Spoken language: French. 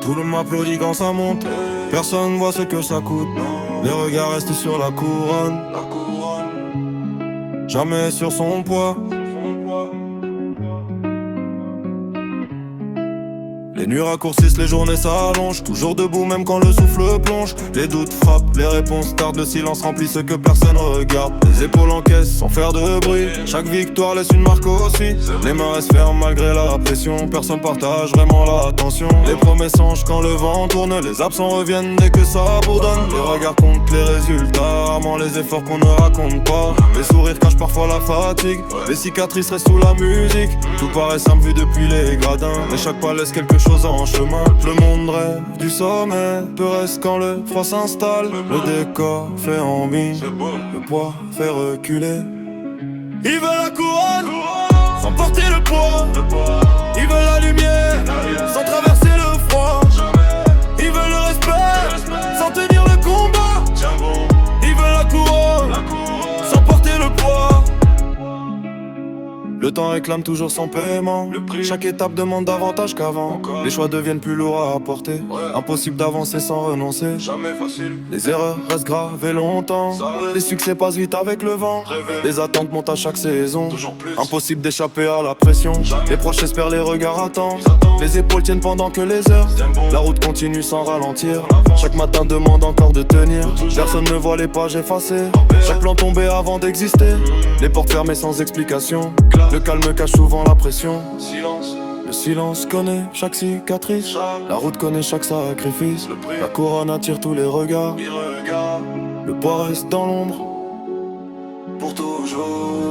Tout le monde m'applaudit quand ça monte. Personne voit ce que ça coûte. Les regards restent sur la couronne. Jamais sur son poids. Les nuits raccourcissent, les journées s'allongent. Toujours debout même quand le souffle plonge. Les doutes frappent, les réponses tardent. Le silence remplit ce que personne regarde. Les épaules encaissent sans faire de bruit. Chaque victoire laisse une marque aussi. Les mains restent fermes malgré la pression. Personne partage vraiment l'attention. Les promesses changent quand le vent tourne. Les absents reviennent dès que ça bourdonne. Les regards comptent les résultats, rarement les efforts qu'on ne raconte pas. Les sourires cachent parfois la fatigue. Les cicatrices restent sous la musique. Tout paraît simple vu depuis les gradins, mais chaque pas laisse quelque chose en chemin. Le monde rêve du sommet, peu reste quand le froid s'installe. Le décor fait envie, le poids fait reculer. Ils veulent la couronne, sans porter le poids. Ils veulent la lumière, sans traverser le froid. Ils veulent le respect, sans tenir le combat. Ils veulent la couronne, sans porter le poids. Le temps réclame toujours son paiement. Chaque étape demande davantage qu'avant. Les choix deviennent plus lourds à apporter. Impossible d'avancer sans renoncer. Jamais facile. Les erreurs restent gravées longtemps. Les succès passent vite avec le vent. Les attentes montent à chaque saison. Impossible d'échapper à la pression. Les proches espèrent, les regards attendent. Les épaules tiennent pendant que les heures. La route continue sans ralentir. Chaque matin demande encore de tenir. Personne ne voit les pages effacées. Chaque plan tombé avant d'exister. Les portes fermées sans explication. Le calme cache souvent la pression. Le silence connaît chaque cicatrice. La route connaît chaque sacrifice. La couronne attire tous les regards. Le poids reste dans l'ombre pour toujours.